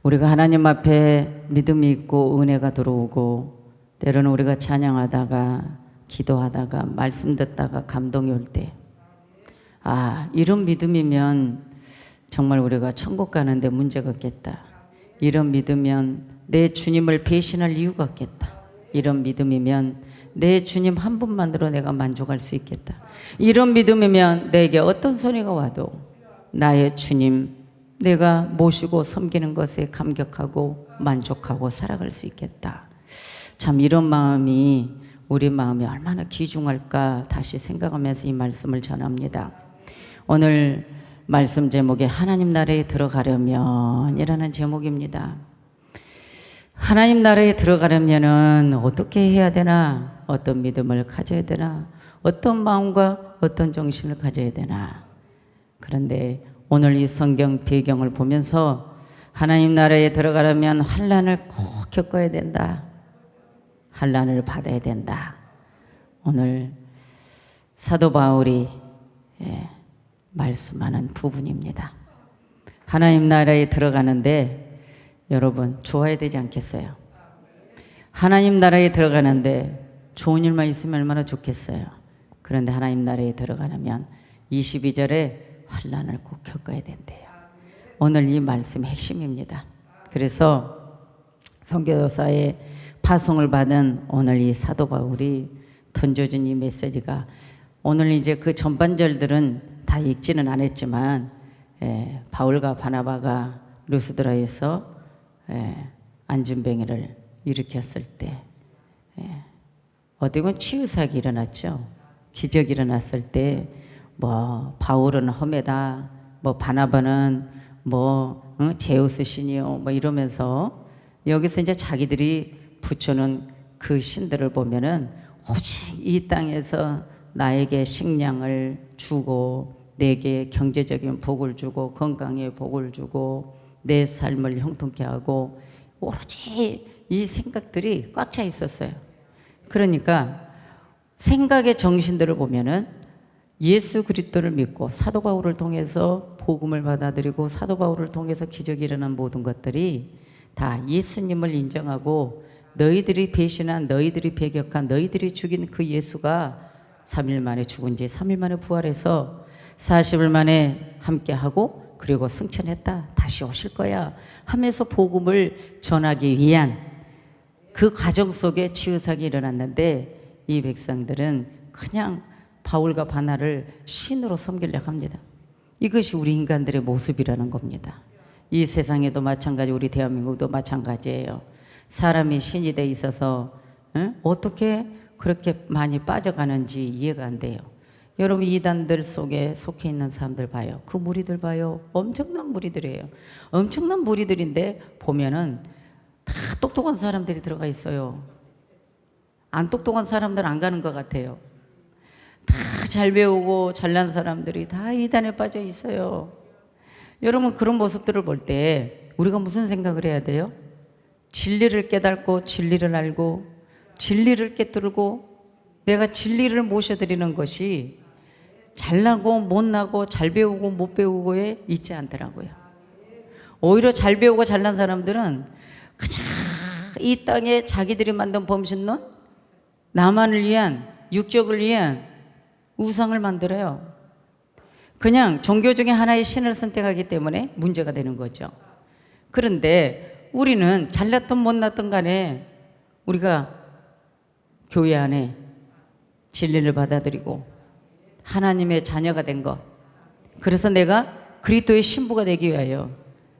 우리가 하나님 앞에 믿음이 있고 은혜가 들어오고 때로는 우리가 찬양하다가 기도하다가 말씀 듣다가 감동이 올 때 이런 믿음이면 정말 우리가 천국 가는데 문제가 없겠다. 이런 믿으면 내 주님을 배신할 이유가 없겠다. 이런 믿음이면 내 주님 한 분만으로 내가 만족할 수 있겠다. 이런 믿음이면 내게 어떤 손해가 와도 나의 주님 내가 모시고 섬기는 것에 감격하고 만족하고 살아갈 수 있겠다. 참 이런 마음이 우리 마음이 얼마나 귀중할까 다시 생각하면서 이 말씀을 전합니다. 오늘 말씀 제목이 하나님 나라에 들어가려면 이라는 제목입니다. 하나님 나라에 들어가려면은 어떻게 해야 되나? 어떤 믿음을 가져야 되나? 어떤 마음과 어떤 정신을 가져야 되나? 그런데 오늘 이 성경 배경을 보면서 하나님 나라에 들어가려면 환난을 꼭 겪어야 된다. 환난을 받아야 된다. 오늘 사도 바울이 말씀하는 부분입니다. 하나님 나라에 들어가는데 여러분 좋아야 되지 않겠어요? 하나님 나라에 들어가는데 좋은 일만 있으면 얼마나 좋겠어요? 그런데 하나님 나라에 들어가려면 22절에 환난을 꼭 겪어야 된대요. 오늘 이 말씀의 핵심입니다. 그래서 선교사의 파송을 받은 오늘 이 사도 바울이 던져준 이 메시지가 오늘 이제 그 전반절들은 다 읽지는 않았지만 바울과 바나바가 루스드라에서 안진뱅이를 일으켰을 때 어떻게 보면 치유사역이 일어났죠. 기적이 일어났을 때 뭐 바울은 험해다, 뭐 바나바는 뭐 제우스 신이요, 뭐 이러면서 여기서 이제 자기들이 붙여놓은 그 신들을 보면은 오직 이 땅에서 나에게 식량을 주고 내게 경제적인 복을 주고 건강에 복을 주고 내 삶을 형통케 하고 오로지 이 생각들이 꽉 차 있었어요. 그러니까 생각의 정신들을 보면은 예수 그리스도를 믿고 사도 바울을 통해서 복음을 받아들이고 사도 바울을 통해서 기적이 일어난 모든 것들이 다 예수님을 인정하고 너희들이 배신한 너희들이 배격한 너희들이 죽인 그 예수가 3일 만에 죽은 지 3일 만에 부활해서 40일 만에 함께하고 그리고 승천했다. 다시 오실 거야 하면서 복음을 전하기 위한 그 과정 속에 치유사역이 일어났는데 이 백성들은 그냥 바울과 바나를 신으로 섬기려고 합니다. 이것이 우리 인간들의 모습이라는 겁니다. 이 세상에도 마찬가지, 우리 대한민국도 마찬가지예요. 사람이 신이 돼 있어서 어떻게 그렇게 많이 빠져가는지 이해가 안 돼요. 여러분 이단들 속에 속해 있는 사람들 봐요. 그 무리들 봐요. 엄청난 무리들이에요. 엄청난 무리들인데 보면은 다 똑똑한 사람들이 들어가 있어요. 안 똑똑한 사람들은 안 가는 것 같아요. 다 잘 배우고 잘난 사람들이 다 이단에 빠져 있어요. 여러분 그런 모습들을 볼 때 우리가 무슨 생각을 해야 돼요? 진리를 깨닫고 진리를 알고 진리를 깨뜨리고 내가 진리를 모셔드리는 것이 잘나고 못나고 잘 배우고 못 배우고에 있지 않더라고요. 오히려 잘 배우고 잘난 사람들은 그저 이 땅에 자기들이 만든 범신론, 나만을 위한 육적을 위한 우상을 만들어요. 그냥 종교 중에 하나의 신을 선택하기 때문에 문제가 되는 거죠. 그런데 우리는 잘났든 못났든 간에 우리가 교회 안에 진리를 받아들이고 하나님의 자녀가 된 것, 그래서 내가 그리스도의 신부가 되기 위하여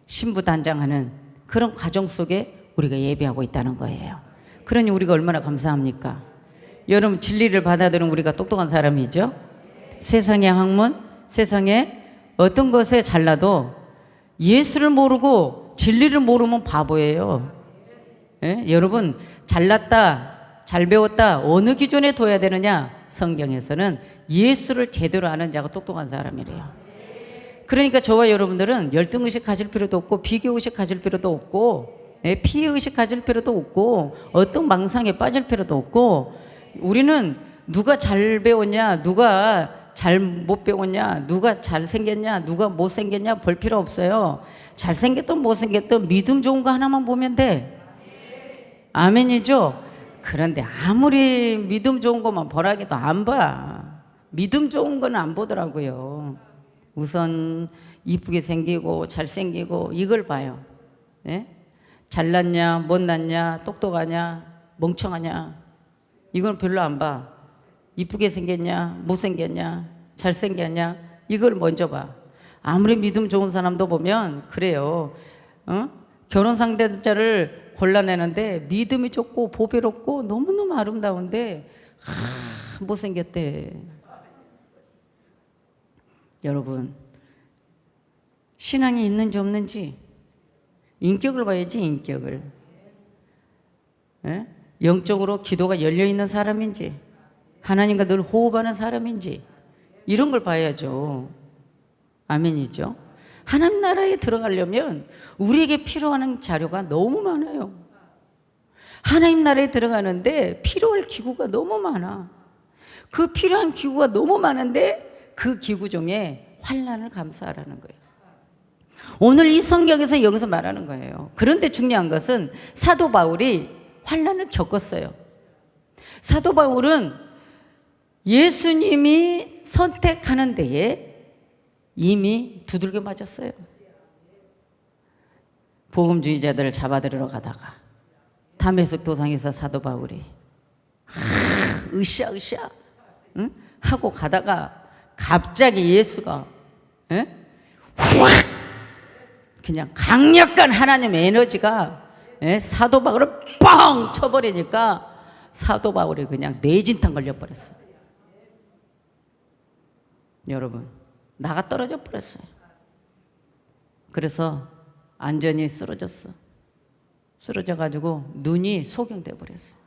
신부 단장하는 그런 과정 속에 우리가 예배하고 있다는 거예요. 그러니 우리가 얼마나 감사합니까? 여러분 진리를 받아들인 우리가 똑똑한 사람이죠. 세상의 학문, 세상에 어떤 것에 잘나도 예수를 모르고 진리를 모르면 바보예요. 여러분 잘났다, 잘 배웠다 어느 기준에 둬야 되느냐? 성경에서는 예수를 제대로 아는 자가 똑똑한 사람이래요. 그러니까 저와 여러분들은 열등의식 가질 필요도 없고 비교의식 가질 필요도 없고 피해의식 가질 필요도 없고 어떤 망상에 빠질 필요도 없고 우리는 누가 잘 배웠냐, 누가 잘 못 배웠냐, 누가 잘생겼냐, 누가 못생겼냐 볼 필요 없어요. 잘생겼든 못생겼든 믿음 좋은 거 하나만 보면 돼. 아멘이죠? 그런데 아무리 믿음 좋은 것만 보라기도 안 봐. 믿음 좋은 건 안 보더라고요. 우선 이쁘게 생기고 잘생기고 이걸 봐요. 예? 잘났냐 못났냐 똑똑하냐 멍청하냐 이건 별로 안 봐. 이쁘게 생겼냐 못생겼냐 잘생겼냐 이걸 먼저 봐. 아무리 믿음 좋은 사람도 보면 그래요. 결혼 상대자를 골라내는데 믿음이 좋고 보배롭고 너무너무 아름다운데 못생겼대. 여러분, 신앙이 있는지 없는지 인격을 봐야지. 인격을. 예? 영적으로 기도가 열려있는 사람인지 하나님과 늘 호흡하는 사람인지 이런 걸 봐야죠. 아멘이죠. 하나님 나라에 들어가려면 우리에게 필요한 자료가 너무 많아요. 하나님 나라에 들어가는데 필요할 기구가 너무 많아. 그 필요한 기구가 너무 많은데 그 기구 중에 환난을 감수하라는 거예요. 오늘 이 성경에서 여기서 말하는 거예요. 그런데 중요한 것은 사도 바울이 환난을 겪었어요. 사도 바울은 예수님이 선택하는 데에 이미 두들겨 맞았어요. 복음주의자들을 잡아들이러 가다가 다메섹 도상에서 사도 바울이 으쌰으쌰 하고 가다가 갑자기 예수가 확 그냥 강력한 하나님의 에너지가 사도 바울을 뻥 쳐버리니까 사도 바울이 그냥 뇌진탕 걸려버렸어요. 여러분, 나가 떨어져 버렸어요. 그래서 안전히 쓰러졌어. 쓰러져가지고 눈이 소경돼 버렸어요.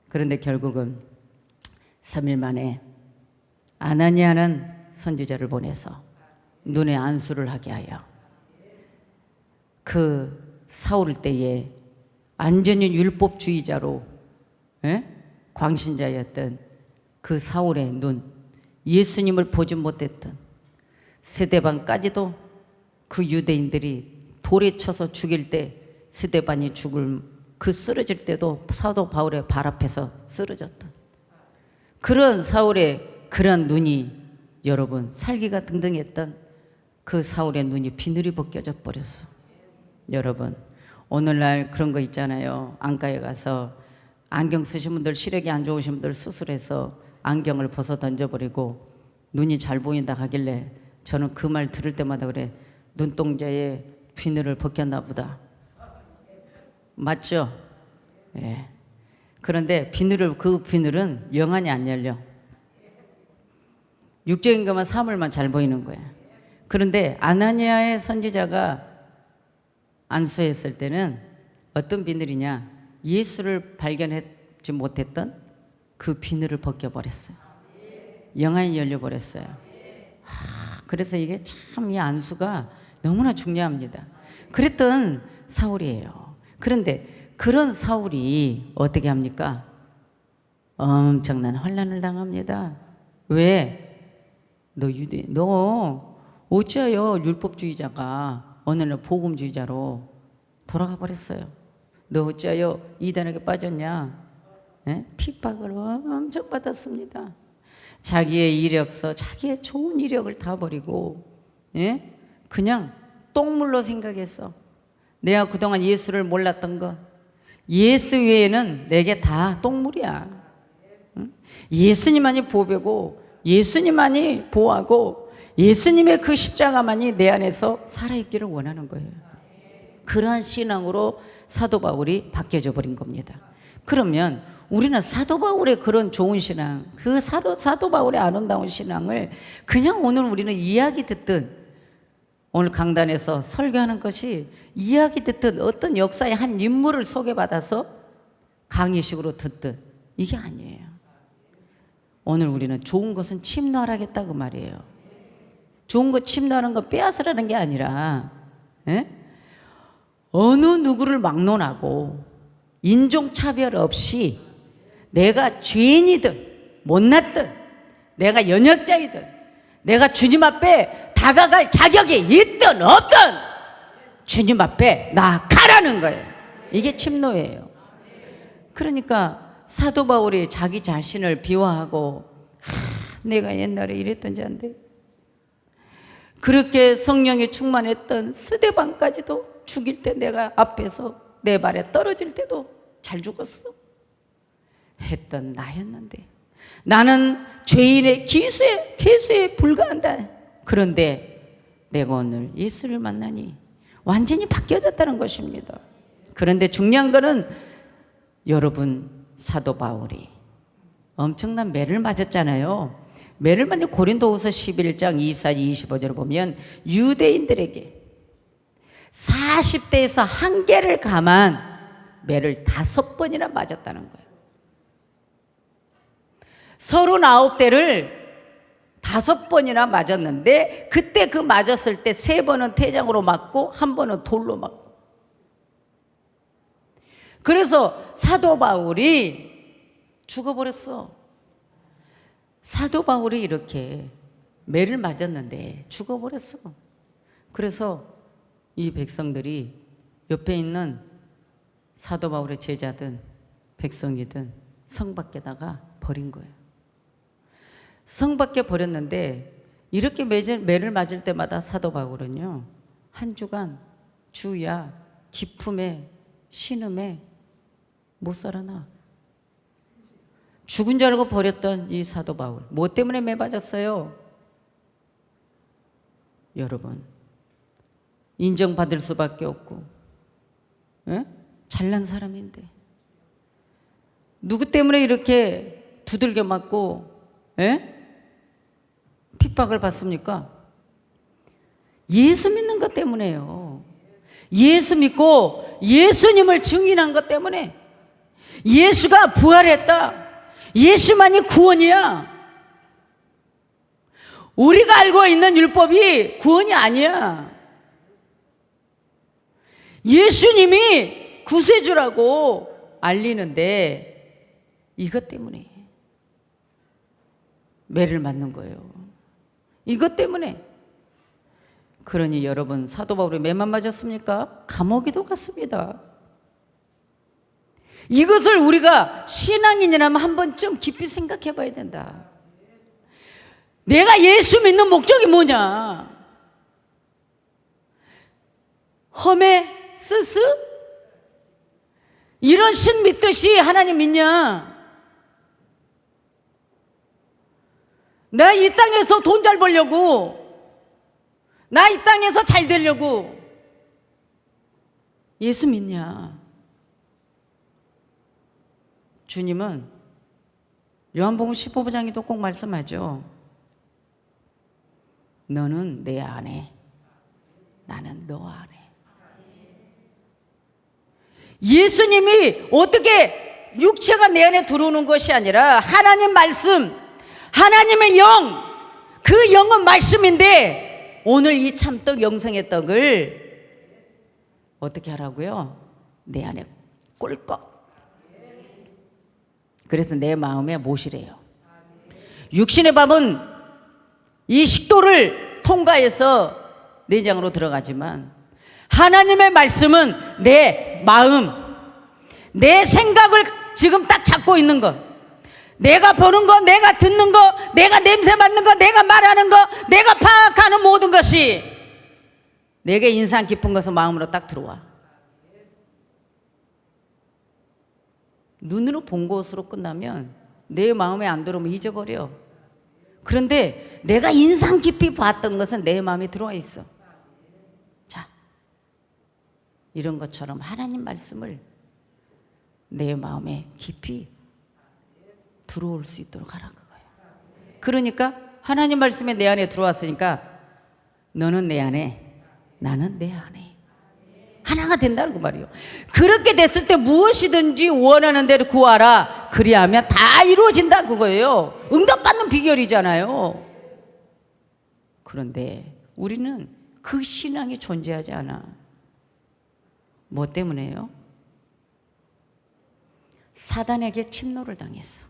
그런데 결국은 3일 만에 아나니아는 선지자를 보내서 눈에 안수를 하게 하여 그 사울 때에 완전히 율법주의자로 광신자였던 그 사울의 눈, 예수님을 보지 못했던 스데반까지도 그 유대인들이 돌에 쳐서 죽일 때 스데반이 죽을 그 쓰러질 때도 사도 바울의 발 앞에서 쓰러졌던 그런 사울의 그런 눈이 여러분 살기가 등등했던 그 사울의 눈이 비늘이 벗겨져 버렸어. 여러분 오늘날 그런 거 있잖아요. 안과에 가서 안경 쓰신 분들 시력이 안 좋으신 분들 수술해서 안경을 벗어 던져버리고 눈이 잘 보인다 하길래 저는 그 말 들을 때마다 그래. 눈동자에 비늘을 벗겼나 보다. 맞죠? 예. 그런데 그 비늘은 영안이 안 열려. 육적인 것만 사물만 잘 보이는 거야. 그런데 아나니아의 선지자가 안수했을 때는 어떤 비늘이냐? 예수를 발견하지 못했던 그 비늘을 벗겨버렸어요. 영안이 열려버렸어요. 그래서 이게 참 이 안수가 너무나 중요합니다. 그랬던 사울이에요. 그런데 그런 사울이 어떻게 합니까? 엄청난 환난을 당합니다. 왜? 너 어찌하여 율법주의자가 어느 날 복음주의자로 돌아가 버렸어요. 너 어찌하여 이단에게 빠졌냐? 핍박을 엄청 받았습니다. 자기의 이력서, 자기의 좋은 이력을 다 버리고 그냥 똥물로 생각했어. 내가 그동안 예수를 몰랐던 거 예수 외에는 내게 다 똥물이야. 예수님만이 보배고 예수님만이 보호하고 예수님의 그 십자가만이 내 안에서 살아있기를 원하는 거예요. 그러한 신앙으로 사도 바울이 바뀌어져 버린 겁니다. 그러면 우리는 사도 바울의 그런 좋은 신앙, 그 사도 바울의 아름다운 신앙을 그냥 오늘 우리는 이야기 듣든 오늘 강단에서 설교하는 것이 이야기 듣든 어떤 역사의 한 인물을 소개받아서 강의식으로 듣든 이게 아니에요. 오늘 우리는 좋은 것은 침노하라겠다고 말이에요. 좋은 것 침노하는 건 빼앗으라는 게 아니라 어느 누구를 막론하고 인종차별 없이 내가 죄인이든 못났든 내가 연약자이든 내가 주님 앞에 다가갈 자격이 있든 없든 주님 앞에 나아가라는 거예요. 이게 침노예요. 그러니까 사도 바울이 자기 자신을 비화하고 내가 옛날에 이랬던 자인데, 그렇게 성령에 충만했던 스데반까지도 죽일 때 내가 앞에서 내 발에 떨어질 때도 잘 죽었어 했던 나였는데, 나는 죄인의 개수에 불과한다. 그런데 내가 오늘 예수를 만나니 완전히 바뀌어졌다는 것입니다. 그런데 중요한 거는 여러분, 사도 바울이 엄청난 매를 맞았잖아요. 매를 맞은 고린도후서 11장 24, 25절을 보면 유대인들에게 40대에서 한계를 감한 매를 5번이나 맞았다는 거예요. 39대를 5번이나 맞았는데, 그때 그 맞았을 때 3번은 태장으로 맞고 1번은 돌로 맞고. 그래서 사도 바울이 죽어버렸어. 사도 바울이 이렇게 매를 맞았는데 죽어버렸어. 그래서 이 백성들이 옆에 있는 사도 바울의 제자든 백성이든 성 밖에다가 버린 거예요. 성 밖에 버렸는데, 이렇게 매를 맞을 때마다 사도 바울은요, 한 주간 주야 기품에 신음에 못 살아나. 죽은 줄 알고 버렸던 이 사도 바울, 뭐 때문에 매 맞았어요? 여러분, 인정받을 수밖에 없고, 에? 잘난 사람인데 누구 때문에 이렇게 두들겨 맞고 핍박을 받습니까? 예수 믿는 것 때문에요. 예수 믿고 예수님을 증인한 것 때문에. 예수가 부활했다, 예수만이 구원이야. 우리가 알고 있는 율법이 구원이 아니야. 예수님이 구세주라고 알리는데 이것 때문에 매를 맞는 거예요. 이것 때문에. 그러니 여러분, 사도 바울이 매만 맞았습니까? 감옥에도 갔습니다. 이것을 우리가 신앙인이라면 한 번쯤 깊이 생각해 봐야 된다. 내가 예수 믿는 목적이 뭐냐? 험해? 스스? 이런 신 믿듯이 하나님 믿냐? 나 이 땅에서 돈 잘 벌려고, 나 이 땅에서 잘 되려고 예수 믿냐? 주님은 요한복음 15장에도 꼭 말씀하죠. 너는 내 안에, 나는 너 안에. 예수님이 어떻게 육체가 내 안에 들어오는 것이 아니라 하나님 말씀, 하나님의 영, 그 영은 말씀인데, 오늘 이 참떡 영생의 떡을 어떻게 하라고요? 내 안에 꿀꺽. 그래서 내 마음에 모시래요. 육신의 밥은 이 식도를 통과해서 내장으로 들어가지만, 하나님의 말씀은 내 마음, 내 생각을 지금 딱 잡고 있는 것, 내가 보는 거, 내가 듣는 거, 내가 냄새 맡는 거, 내가 말하는 거, 내가 파악하는 모든 것이 내게 인상 깊은 것은 마음으로 딱 들어와. 눈으로 본 것으로 끝나면 내 마음에 안 들어오면 잊어버려. 그런데 내가 인상 깊이 봤던 것은 내 마음에 들어와 있어. 자, 이런 것처럼 하나님 말씀을 내 마음에 깊이 들어올 수 있도록 하라는 거예요. 그러니까 하나님 말씀이 내 안에 들어왔으니까 너는 내 안에, 나는 내 안에 하나가 된다는 그 말이에요. 그렇게 됐을 때 무엇이든지 원하는 대로 구하라, 그리하면 다 이루어진다 그거예요. 응답받는 비결이잖아요. 그런데 우리는 그 신앙이 존재하지 않아. 뭐 때문에요? 사단에게 침노를 당했어.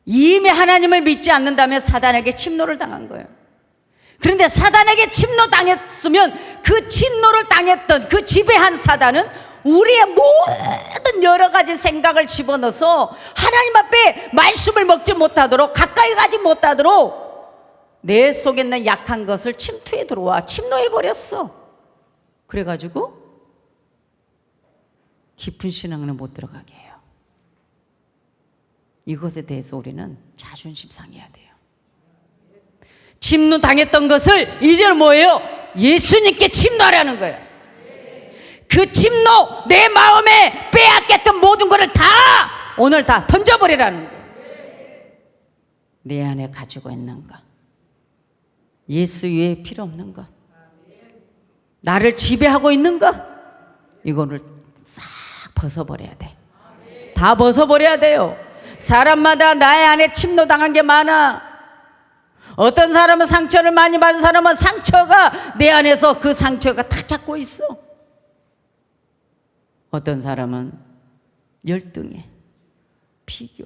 이미 하나님을 믿지 않는다면 사단에게 침노를 당한 거예요. 그런데 사단에게 침노당했으면 그 침노를 당했던 그 지배한 사단은 우리의 모든 여러 가지 생각을 집어넣어서 하나님 앞에 말씀을 먹지 못하도록, 가까이 가지 못하도록 내 속에 있는 약한 것을 침투해 들어와 침노해버렸어. 그래가지고 깊은 신앙을 못 들어가게 해요. 이것에 대해서 우리는 자존심 상해야 돼요. 침노 당했던 것을 이제는 뭐예요? 예수님께 침노하라는 거예요. 그 침노, 내 마음에 빼앗겼던 모든 것을 다 오늘 다 던져버리라는 거예요. 내 안에 가지고 있는 것, 예수 외에 필요 없는 것, 나를 지배하고 있는 것, 이거를 싹 벗어버려야 돼. 다 벗어버려야 돼요. 사람마다 나의 안에 침노당한 게 많아. 어떤 사람은 상처를 많이 받은 사람은 상처가 내 안에서 그 상처가 다 잡고 있어. 어떤 사람은 열등해, 비교,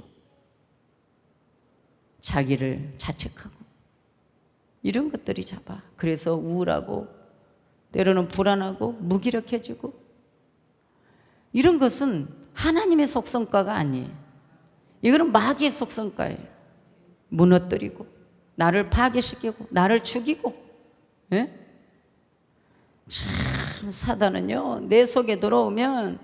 자기를 자책하고 이런 것들이 잡아. 그래서 우울하고 때로는 불안하고 무기력해지고, 이런 것은 하나님의 속성과가 아니에요. 이거는 마귀의 속성과예요. 무너뜨리고 나를 파괴시키고 나를 죽이고. 예? 참 사단은요, 내 속에 들어오면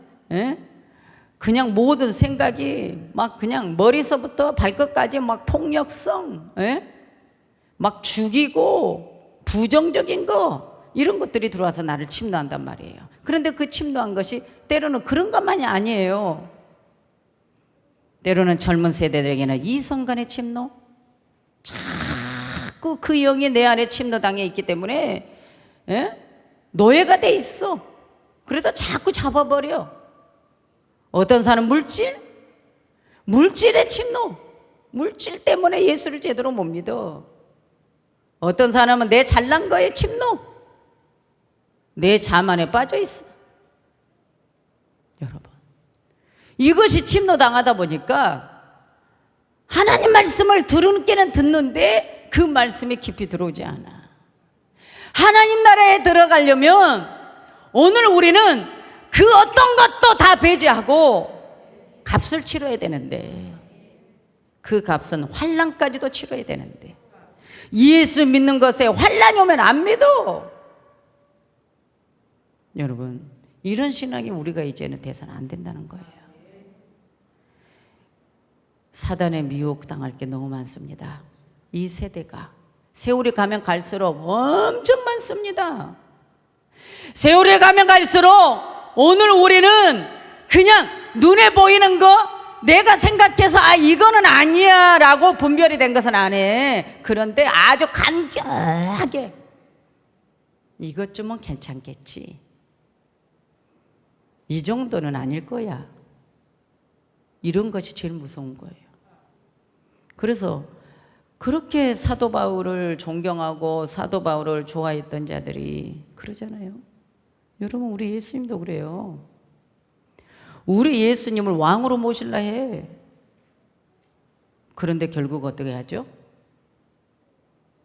그냥 모든 생각이 막 그냥 머리서부터 발끝까지 막 폭력성, 막 죽이고 부정적인 거, 이런 것들이 들어와서 나를 침노한단 말이에요. 그런데 그 침노한 것이 때로는 그런 것만이 아니에요. 때로는 젊은 세대들에게는 이성간의 침노, 자꾸 그 영이 내 안에 침노당해 있기 때문에 노예가 돼 있어. 그래서 자꾸 잡아버려. 어떤 사람은 물질의 침노, 물질 때문에 예수를 제대로 못 믿어. 어떤 사람은 내 잘난 거에 침노, 내 자만에 빠져 있어. 여러분, 이것이 침노당하다 보니까 하나님 말씀을 들으기는 듣는데 그 말씀이 깊이 들어오지 않아. 하나님 나라에 들어가려면 오늘 우리는 그 어떤 것도 다 배제하고 값을 치러야 되는데, 그 값은 환난까지도 치러야 되는데, 예수 믿는 것에 환난이 오면 안 믿어. 여러분, 이런 신앙이 우리가 이제는 돼서는 안 된다는 거예요. 사단의 미혹 당할 게 너무 많습니다. 이 세대가 세월이 가면 갈수록 엄청 많습니다. 세월이 가면 갈수록 오늘 우리는 그냥 눈에 보이는 거 내가 생각해서 이거는 아니야 라고 분별이 된 것은 안 해. 그런데 아주 간결하게 이것쯤은 괜찮겠지, 이 정도는 아닐 거야, 이런 것이 제일 무서운 거예요. 그래서 그렇게 사도 바울을 존경하고 사도 바울을 좋아했던 자들이 그러잖아요. 여러분, 우리 예수님도 그래요. 우리 예수님을 왕으로 모실라 해. 그런데 결국 어떻게 하죠?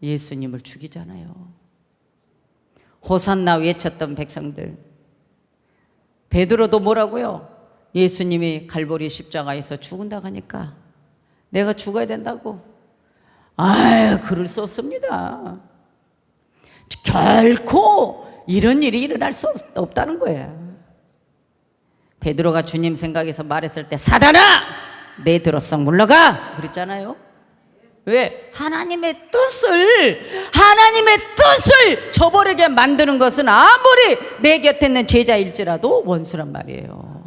예수님을 죽이잖아요. 호산나 외쳤던 백성들, 베드로도 뭐라고요? 예수님이 갈보리 십자가에서 죽은다고 하니까 내가 죽어야 된다고? 아유, 그럴 수 없습니다. 결코 이런 일이 일어날 수 없다는 거예요. 베드로가 주님 생각해서 말했을 때 사단아, 내 드러성 물러가 그랬잖아요. 왜? 하나님의 뜻을 저버리게 만드는 것은 아무리 내 곁에 있는 제자일지라도 원수란 말이에요.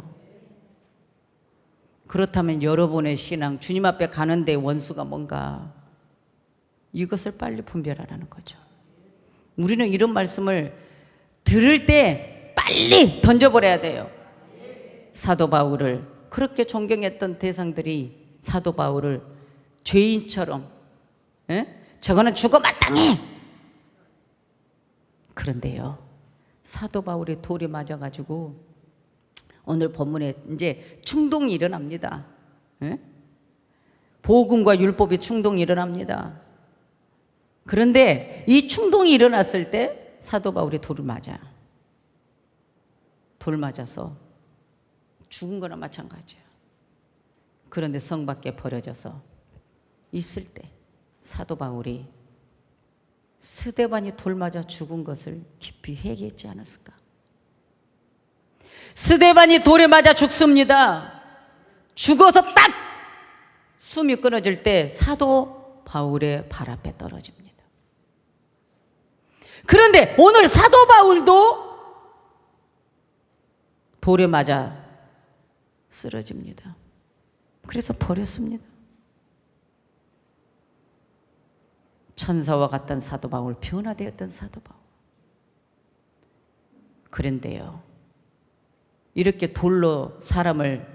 그렇다면 여러분의 신앙, 주님 앞에 가는데 원수가 뭔가, 이것을 빨리 분별하라는 거죠. 우리는 이런 말씀을 들을 때 빨리 던져버려야 돼요. 사도 바울을 그렇게 존경했던 대상들이 사도 바울을 죄인처럼, 저거는 죽어 마땅해. 그런데요, 사도 바울이 돌이 맞아가지고 오늘 본문에 이제 충동이 일어납니다. 복음과 율법이 충동이 일어납니다. 그런데 이 충동이 일어났을 때 사도 바울이 돌을 맞아요. 돌 맞아서 죽은 거나 마찬가지예요. 그런데 성 밖에 버려져서 있을 때 사도 바울이 스데반이 돌 맞아 죽은 것을 깊이 회개했지 않았을까? 스데반이 돌에 맞아 죽습니다. 죽어서 딱 숨이 끊어질 때 사도 바울의 발 앞에 떨어집니다. 그런데 오늘 사도 바울도 돌에 맞아 쓰러집니다. 그래서 버렸습니다. 천사와 같던 사도 바울, 변화되었던 사도 바울. 그런데요, 이렇게 돌로 사람을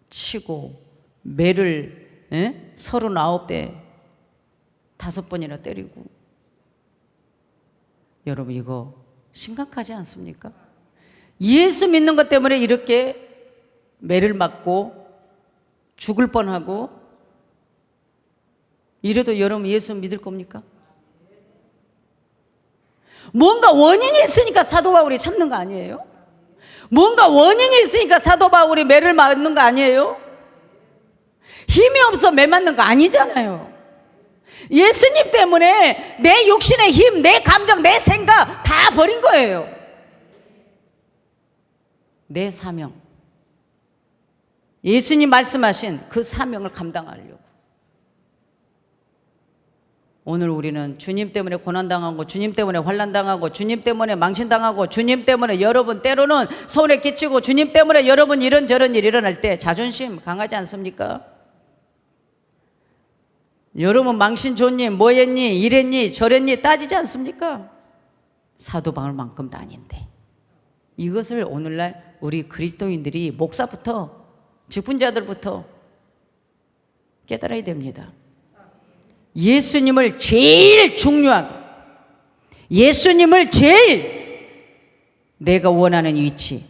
치고 매를 39대 5번이나 때리고, 여러분 이거 심각하지 않습니까? 예수 믿는 것 때문에 이렇게 매를 맞고 죽을 뻔하고 이래도 여러분 예수 믿을 겁니까? 뭔가 원인이 있으니까 사도 바울이 참는 거 아니에요? 뭔가 원인이 있으니까 사도 바울이 매를 맞는 거 아니에요? 힘이 없어 매 맞는 거 아니잖아요. 예수님 때문에 내 육신의 힘, 내 감정, 내 생각 다 버린 거예요. 내 사명, 예수님 말씀하신 그 사명을 감당하려고. 오늘 우리는 주님 때문에 고난당하고, 주님 때문에 환난당하고, 주님 때문에 망신당하고, 주님 때문에 여러분 때로는 손에 끼치고, 주님 때문에 여러분 이런저런 일이 일어날 때 자존심 강하지 않습니까? 여러분 망신 줬니, 뭐했니, 이랬니, 저랬니 따지지 않습니까? 사도 바울만큼도 아닌데 이것을 오늘날 우리 그리스도인들이 목사부터 직분자들부터 깨달아야 됩니다. 예수님을 제일 중요하게, 예수님을 제일 내가 원하는 위치,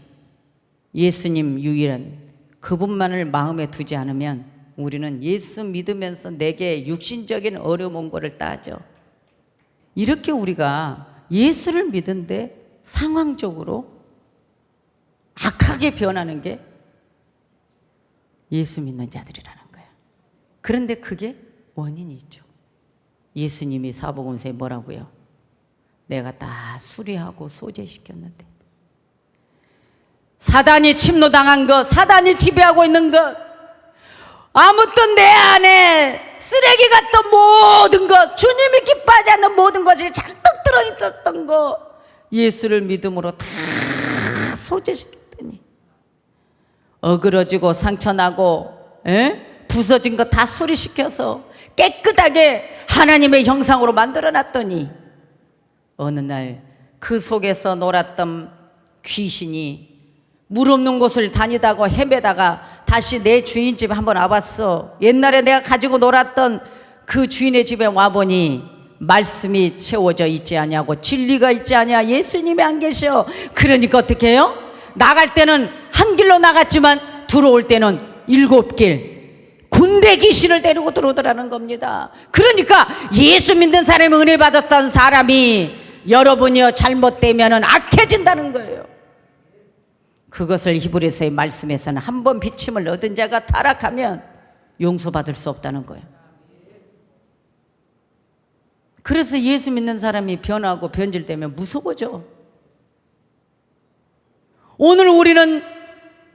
예수님 유일한 그분만을 마음에 두지 않으면 우리는 예수 믿으면서 내게 육신적인 어려움 온 거를 따져. 이렇게 우리가 예수를 믿은데 상황적으로 악하게 변하는 게 예수 믿는 자들이라는 거예요. 그런데 그게 원인이 있죠. 예수님이 사복음서에 뭐라고요? 내가 다 수리하고 소재시켰는데, 사단이 침노당한 것, 사단이 지배하고 있는 것, 아무튼 내 안에 쓰레기 같던 모든 것, 주님이 기뻐하지 않는 모든 것이 잔뜩 들어있었던 거, 예수를 믿음으로 다 소재시켰더니 어그러지고 상처나고 부서진 거 다 수리시켜서 깨끗하게 하나님의 형상으로 만들어놨더니 어느 날 그 속에서 놀았던 귀신이 물 없는 곳을 다니다가 헤매다가 다시 내 주인 집에 한번 와봤어. 옛날에 내가 가지고 놀았던 그 주인의 집에 와보니 말씀이 채워져 있지 않냐고, 진리가 있지 않냐, 예수님이 안 계셔. 그러니까 어떻게 해요? 나갈 때는 한 길로 나갔지만 들어올 때는 7길, 군대 귀신을 데리고 들어오더라는 겁니다. 그러니까 예수 믿는 사람이, 은혜 받았던 사람이 여러분이요 잘못되면 악해진다는 거예요. 그것을 히브리서의 말씀에서는 한 번 비침을 얻은 자가 타락하면 용서받을 수 없다는 거예요. 그래서 예수 믿는 사람이 변하고 변질되면 무서워져. 오늘 우리는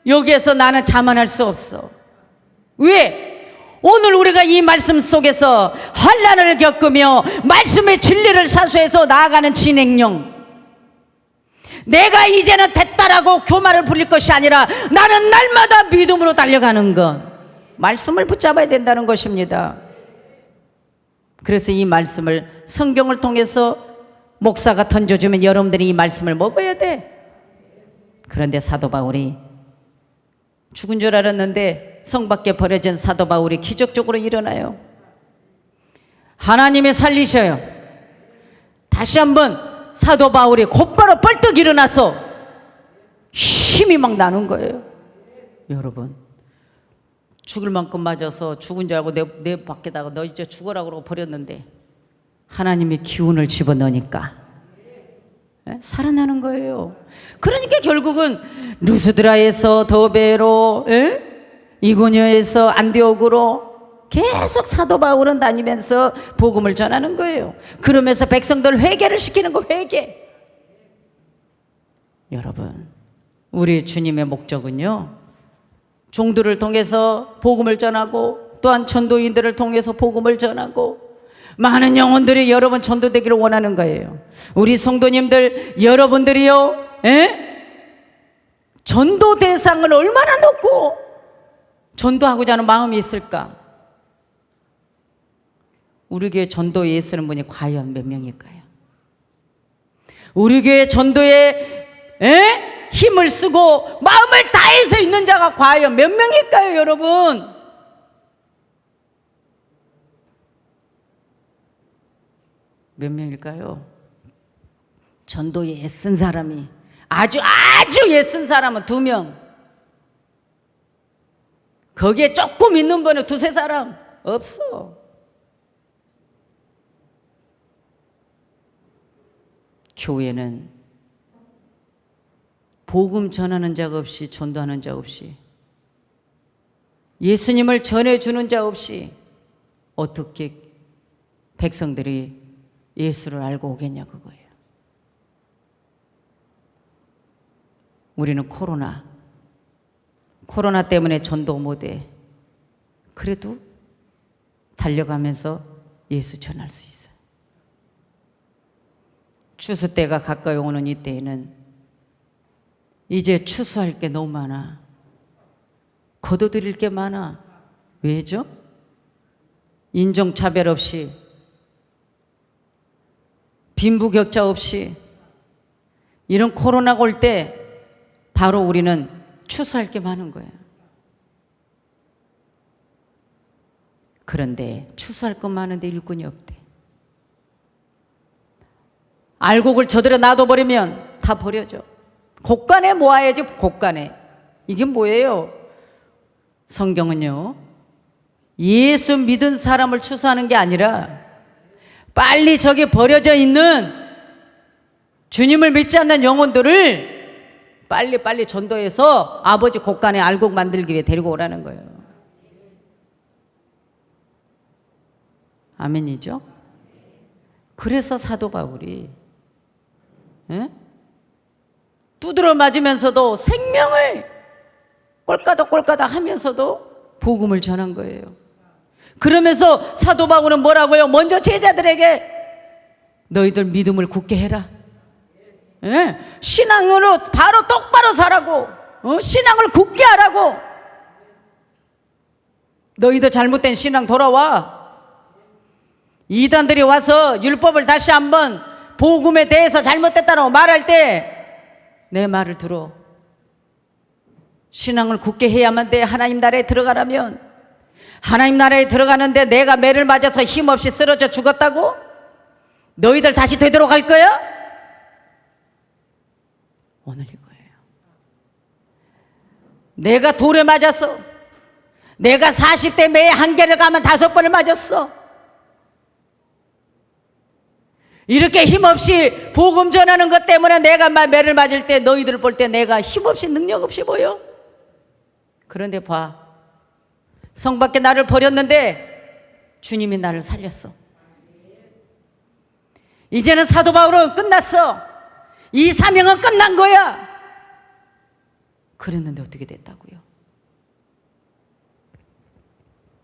여기에서 나는 자만할 수 없어. 왜? 오늘 우리가 이 말씀 속에서 환난을 겪으며 말씀의 진리를 사수해서 나아가는 진행령, 내가 이제는 됐다라고 교만을 부릴 것이 아니라 나는 날마다 믿음으로 달려가는 것, 말씀을 붙잡아야 된다는 것입니다. 그래서 이 말씀을 성경을 통해서 목사가 던져주면 여러분들이 이 말씀을 먹어야 돼. 그런데 사도 바울이 죽은 줄 알았는데 성 밖에 버려진 사도 바울이 기적적으로 일어나요. 하나님이 살리셔요. 다시 한번 사도 바울이 곧바로 벌떡 일어나서 힘이 막 나는 거예요. 여러분, 죽을 만큼 맞아서 죽은 줄 알고 내 밖에다가 너 이제 죽어라 그러고 버렸는데 하나님이 기운을 집어넣으니까 살아나는 거예요. 그러니까 결국은 루스드라에서 더베로, 이고니아에서 안디옥으로 계속 사도 바울은 다니면서 복음을 전하는 거예요. 그러면서 백성들 회개를 시키는 거, 회개. 여러분, 우리 주님의 목적은요, 종들을 통해서 복음을 전하고 또한 전도인들을 통해서 복음을 전하고 많은 영혼들이 여러분 전도되기를 원하는 거예요. 우리 성도님들 여러분들이요, 전도 대상을 얼마나 놓고 전도하고자 하는 마음이 있을까? 우리 교회 전도에 쓰는 분이 과연 몇 명일까요? 우리 교회 전도에 힘을 쓰고 마음을 다해서 있는 자가 과연 몇 명일까요, 여러분? 몇 명일까요? 전도에 애쓴 사람이 아주 애쓴 사람은 2명. 거기에 조금 있는 분은 2-3사람 없어. 교회는 복음 전하는 자가 없이, 전도하는 자 없이, 예수님을 전해주는 자 없이 어떻게 백성들이 예수를 알고 오겠냐, 그거예요. 우리는 코로나 때문에 전도 못해. 그래도 달려가면서 예수 전할 수 있어요. 추수 때가 가까이 오는 이때에는 이제 추수할 게 너무 많아. 거둬들일 게 많아. 왜죠? 인종차별 없이, 빈부격차 없이 이런 코로나가 올 때 바로 우리는 추수할 게 많은 거예요. 그런데 추수할 것 많은데 일꾼이 없대. 알곡을 저들에 놔둬버리면 다 버려져. 곳간에 모아야지, 곳간에. 이게 뭐예요? 성경은요, 예수 믿은 사람을 추수하는 게 아니라 빨리 저기 버려져 있는 주님을 믿지 않는 영혼들을 빨리 전도해서 아버지 곳간에 알곡 만들기 위해 데리고 오라는 거예요. 아멘이죠? 그래서 사도 바울이 두드러 맞으면서도 생명을 꼴까닥 하면서도 복음을 전한 거예요. 그러면서 사도 바울은 뭐라고요? 먼저 제자들에게 너희들 믿음을 굳게 해라. 신앙으로 바로 똑바로 살라고, 신앙을 굳게 하라고. 너희들 잘못된 신앙 돌아와. 이단들이 와서 율법을 다시 한번 복음에 대해서 잘못됐다고 말할 때 내 말을 들어. 신앙을 굳게 해야만 돼. 하나님 나라에 들어가라면. 하나님 나라에 들어가는데 내가 매를 맞아서 힘없이 쓰러져 죽었다고? 너희들 다시 되돌아갈 거야? 오늘 이거예요. 내가 돌에 맞았어. 내가 40대 매에 한계를 가면 5번을 맞았어. 이렇게 힘없이 복음 전하는 것 때문에 내가 매를 맞을 때 너희들 볼 때 내가 힘없이 능력 없이 보여? 그런데 봐, 성 밖에 나를 버렸는데 주님이 나를 살렸어. 이제는 사도 바울은 끝났어. 이 사명은 끝난 거야. 그랬는데 어떻게 됐다고요?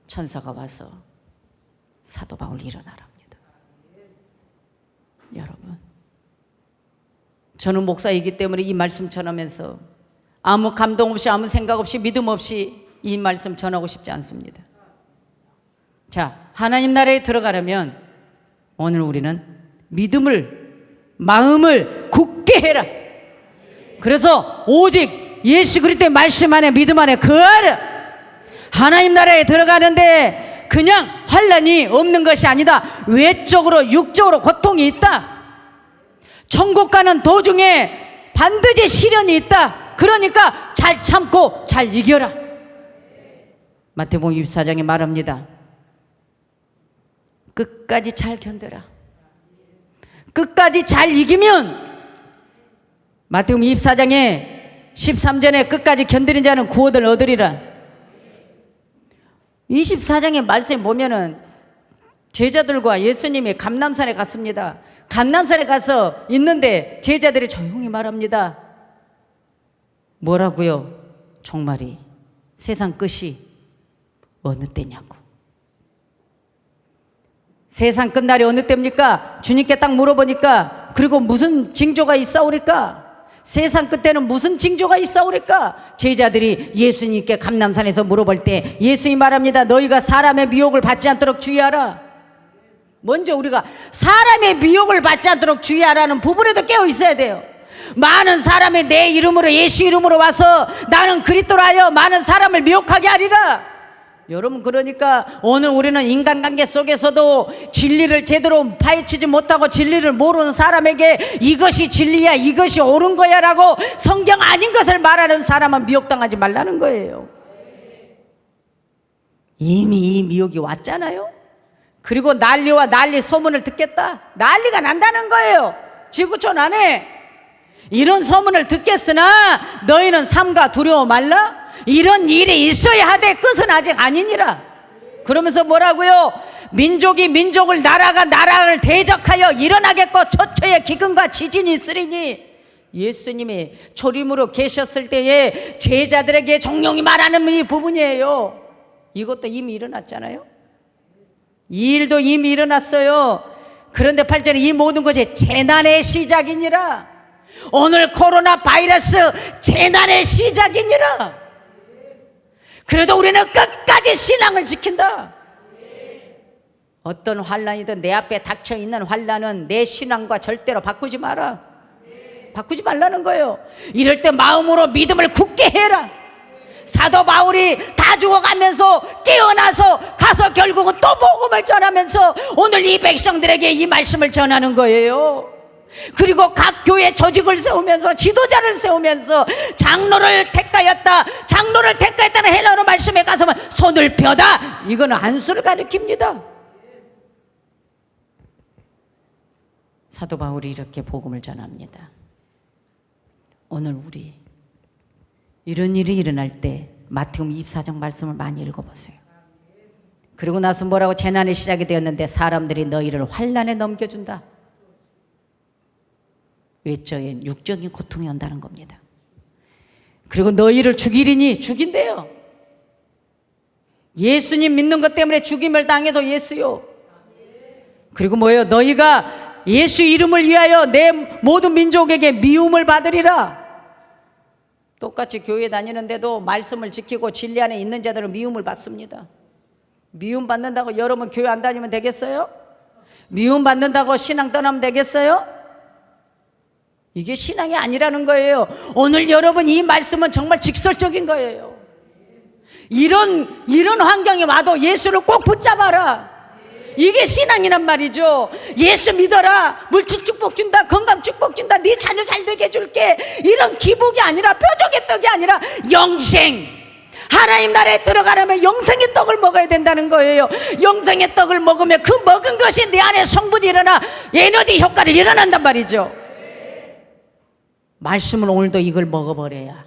천사가 와서 사도 바울 일어나랍니다. 여러분, 저는 목사이기 때문에 이 말씀 전하면서 아무 감동 없이, 아무 생각 없이, 믿음 없이 이 말씀 전하고 싶지 않습니다. 자, 하나님 나라에 들어가려면 오늘 우리는 믿음을, 마음을 굳게 해라. 그래서 오직 예수 그리스도의 말씀 안에, 믿음 안에 거하라. 하나님 나라에 들어가는데 그냥 환난이 없는 것이 아니다. 외적으로, 육적으로 고통이 있다. 천국 가는 도중에 반드시 시련이 있다. 그러니까 잘 참고 잘 이겨라. 마태복음 24장에 말합니다. 끝까지 잘 견뎌라. 끝까지 잘 이기면 마태복음 24장에 13절에 끝까지 견디는 자는 구원을 얻으리라. 24장의 말씀에 보면은 제자들과 예수님이 감람산에 갔습니다. 감람산에 가서 있는데 제자들이 조용히 말합니다. 뭐라고요? 종말이, 세상 끝이 어느 때냐고. 세상 끝날이 어느 때입니까? 주님께 딱 물어보니까, 그리고 무슨 징조가 있사오리까? 세상 끝에는 무슨 징조가 있사오리까? 제자들이 예수님께 감람산에서 물어볼 때 예수님 말합니다. 너희가 사람의 미혹을 받지 않도록 주의하라. 먼저 우리가 사람의 미혹을 받지 않도록 주의하라는 부분에도 깨어 있어야 돼요. 많은 사람이 내 이름으로, 예수 이름으로 와서 나는 그리스도라 하여 많은 사람을 미혹하게 하리라. 여러분, 그러니까 오늘 우리는 인간관계 속에서도 진리를 제대로 파헤치지 못하고 진리를 모르는 사람에게 이것이 진리야, 이것이 옳은 거야 라고 성경 아닌 것을 말하는 사람은 미혹당하지 말라는 거예요. 이미 이 미혹이 왔잖아요. 그리고 난리와 난리 소문을 듣겠다, 난리가 난다는 거예요. 지구촌 안에 이런 소문을 듣겠으나 너희는 삼가 두려워 말라. 이런 일이 있어야 하되 끝은 아직 아니니라. 그러면서 뭐라고요? 민족이 민족을, 나라가 나라를 대적하여 일어나겠고 처처에 기근과 지진이 있으리니. 예수님이 초림으로 계셨을 때에 제자들에게 종용이 말하는 이 부분이에요. 이것도 이미 일어났잖아요. 이 일도 이미 일어났어요. 그런데 8절에 이 모든 것이 재난의 시작이니라. 오늘 코로나 바이러스 재난의 시작이니라. 그래도 우리는 끝까지 신앙을 지킨다. 어떤 환난이든 내 앞에 닥쳐있는 환난은 내 신앙과 절대로 바꾸지 마라. 바꾸지 말라는 거예요. 이럴 때 마음으로 믿음을 굳게 해라. 사도 바울이 다 죽어가면서 깨어나서 가서 결국은 또 복음을 전하면서 오늘 이 백성들에게 이 말씀을 전하는 거예요. 그리고 각 교회 조직을 세우면서 지도자를 세우면서 장로를 택하였다, 장로를 택하였다는 헬라어 말씀에 가서만 손을 펴다, 이거는 안수를 가리킵니다. 사도 바울이 이렇게 복음을 전합니다. 오늘 우리 이런 일이 일어날 때 마태복음 24장 말씀을 많이 읽어보세요. 그리고 나서 뭐라고? 재난의 시작이 되었는데 사람들이 너희를 환난에 넘겨준다. 외적인 육적인 고통이 온다는 겁니다. 그리고 너희를 죽이리니, 죽인대요. 예수님 믿는 것 때문에 죽임을 당해도 예수요. 그리고 뭐예요? 너희가 예수 이름을 위하여 내 모든 민족에게 미움을 받으리라. 똑같이 교회 다니는데도 말씀을 지키고 진리 안에 있는 자들은 미움을 받습니다. 미움 받는다고 여러분 교회 안 다니면 되겠어요? 미움 받는다고 신앙 떠나면 되겠어요? 이게 신앙이 아니라는 거예요. 오늘 여러분 이 말씀은 정말 직설적인 거예요. 이런 환경이 와도 예수를 꼭 붙잡아라. 이게 신앙이란 말이죠. 예수 믿어라. 물질 축복 준다, 건강 축복 준다, 네 자녀 잘 되게 해줄게, 이런 기복이 아니라, 뼈저의 떡이 아니라 영생, 하나님 나라에 들어가려면 영생의 떡을 먹어야 된다는 거예요. 영생의 떡을 먹으면 그 먹은 것이 내 안에 성분이 일어나 에너지 효과를 일어난단 말이죠. 말씀을 오늘도 이걸 먹어버려야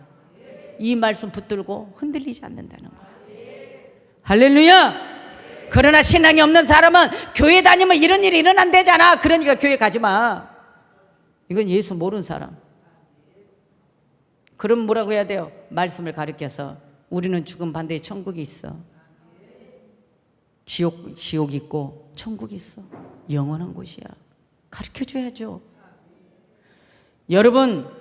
이 말씀 붙들고 흔들리지 않는다는 거예요. 할렐루야. 그러나 신앙이 없는 사람은 교회 다니면 이런 일이 일어난대잖아, 그러니까 교회 가지 마. 이건 예수 모르는 사람. 그럼 뭐라고 해야 돼요? 말씀을 가르쳐서 우리는 죽음 반대에 천국이 있어, 지옥 있고 천국이 있어, 영원한 곳이야. 가르쳐줘야죠. 여러분,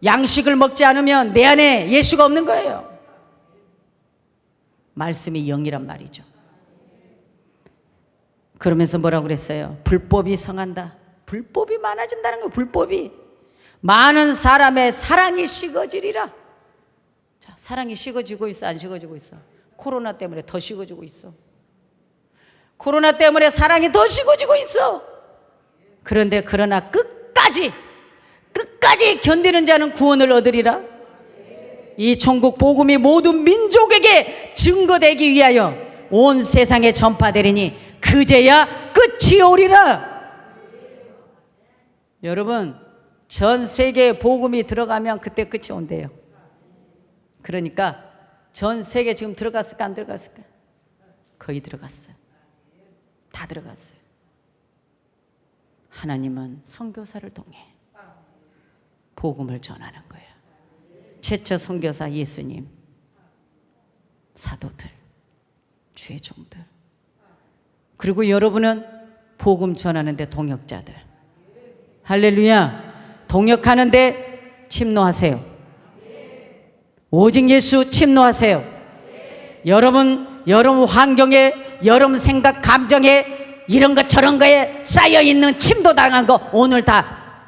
양식을 먹지 않으면 내 안에 예수가 없는 거예요. 말씀이 영이란 말이죠. 그러면서 뭐라고 그랬어요? 불법이 성한다. 불법이 많아진다는 거예요. 불법이. 많은 사람의 사랑이 식어지리라. 자, 사랑이 식어지고 있어, 안 식어지고 있어? 코로나 때문에 더 식어지고 있어. 코로나 때문에 사랑이 더 식어지고 있어. 그러나 끝까지 견디는 자는 구원을 얻으리라. 이 천국 복음이 모든 민족에게 증거되기 위하여 온 세상에 전파되리니 그제야 끝이 오리라. 여러분, 전 세계에 복음이 들어가면 그때 끝이 온대요. 그러니까 전 세계 지금 들어갔을까 안 들어갔을까? 거의 들어갔어요. 다 들어갔어요. 하나님은 선교사를 통해 복음을 전하는 거예요. 최초 선교사 예수님, 사도들, 주의 종들, 그리고 여러분은 복음 전하는데 동역자들. 할렐루야. 동역하는데 침노하세요. 오직 예수 침노하세요. 여러분 환경에, 여러분 생각, 감정에, 이런 것 저런 거에 쌓여있는 침도 당한 거 오늘 다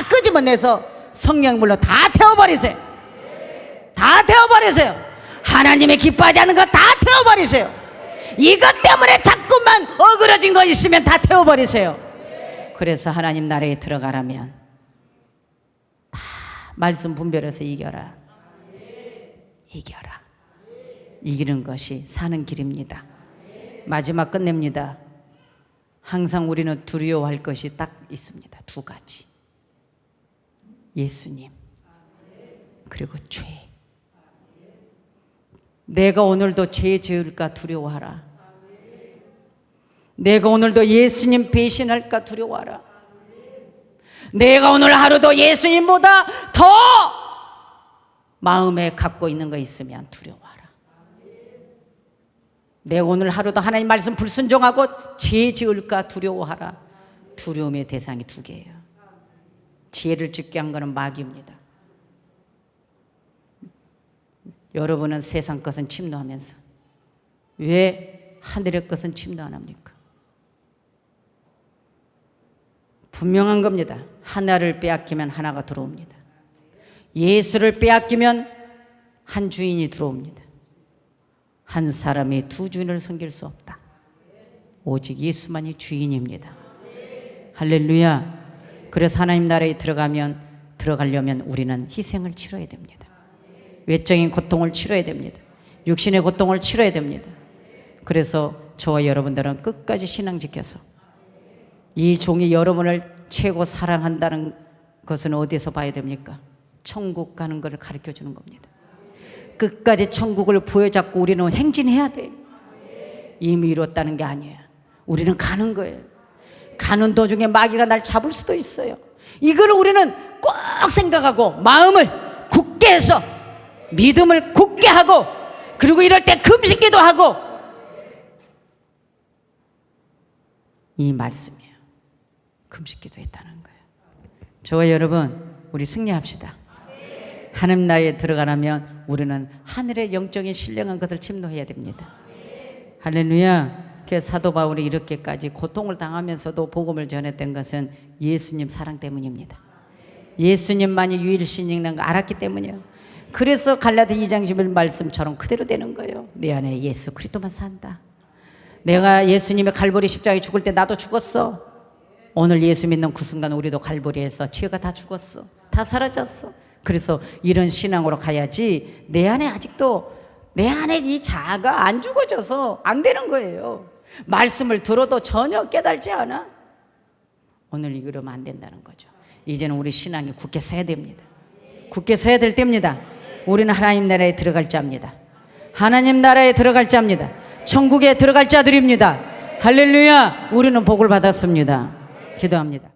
끄집어내서 성령물로 다 태워버리세요. 다 태워버리세요. 하나님의 기뻐하지 않는 거 다 태워버리세요. 이것 때문에 자꾸만 어그러진 거 있으면 다 태워버리세요. 그래서 하나님 나라에 들어가라면 다 말씀 분별해서 이겨라. 이겨라. 이기는 것이 사는 길입니다. 마지막 끝냅니다. 항상 우리는 두려워할 것이 딱 있습니다. 두 가지. 예수님, 그리고 죄. 내가 오늘도 죄 지을까 두려워하라. 내가 오늘도 예수님 배신할까 두려워하라. 내가 오늘 하루도 예수님보다 더 마음에 갖고 있는 거 있으면 두려워하라. 내가 오늘 하루도 하나님 말씀 불순종하고 죄 지을까 두려워하라. 두려움의 대상이 두 개예요. 죄를 짓게 한 것은 마귀입니다. 여러분은 세상 것은 침노하면서 왜 하늘의 것은 침노 안 합니까? 분명한 겁니다. 하나를 빼앗기면 하나가 들어옵니다. 예수를 빼앗기면 한 주인이 들어옵니다. 한 사람이 두 주인을 섬길 수 없다. 오직 예수만이 주인입니다. 할렐루야. 그래서 하나님 나라에 들어가려면 우리는 희생을 치러야 됩니다. 외적인 고통을 치러야 됩니다. 육신의 고통을 치러야 됩니다. 그래서 저와 여러분들은 끝까지 신앙 지켜서 이 종이 여러분을 최고 사랑한다는 것은 어디에서 봐야 됩니까? 천국 가는 것을 가르쳐 주는 겁니다. 끝까지 천국을 부여잡고 우리는 행진해야 돼. 이미 이뤘다는 게 아니에요. 우리는 가는 거예요. 가는 도중에 마귀가 날 잡을 수도 있어요. 이걸 우리는 꼭 생각하고 마음을 굳게 해서 믿음을 굳게 하고, 그리고 이럴 때 금식기도 하고. 이 말씀이에요. 금식기도 했다는 거예요. 저와 여러분, 우리 승리합시다. 하나님 나라에 들어가려면 우리는 하늘의 영적인 신령한 것을 침노해야 됩니다. 할렐루야. 그래서 사도 바울이 이렇게까지 고통을 당하면서도 복음을 전했던 것은 예수님 사랑 때문입니다. 예수님만이 유일신이라는 거 알았기 때문이에요. 그래서 갈라디아 2장 11 말씀처럼 그대로 되는 거예요. 내 안에 예수 그리스도만 산다. 내가 예수님의 갈보리 십자가에 죽을 때 나도 죽었어. 오늘 예수 믿는 그 순간 우리도 갈보리에서 죄가 다 죽었어. 다 사라졌어. 그래서 이런 신앙으로 가야지. 내 안에 아직도 내 안에 이 자아가 안 죽어져서 안 되는 거예요. 말씀을 들어도 전혀 깨달지 않아. 오늘 이러면 안 된다는 거죠. 이제는 우리 신앙이 굳게 서야 됩니다. 굳게 서야 될 때입니다. 우리는 하나님 나라에 들어갈 자입니다. 하나님 나라에 들어갈 자입니다. 천국에 들어갈 자들입니다. 할렐루야. 우리는 복을 받았습니다. 기도합니다.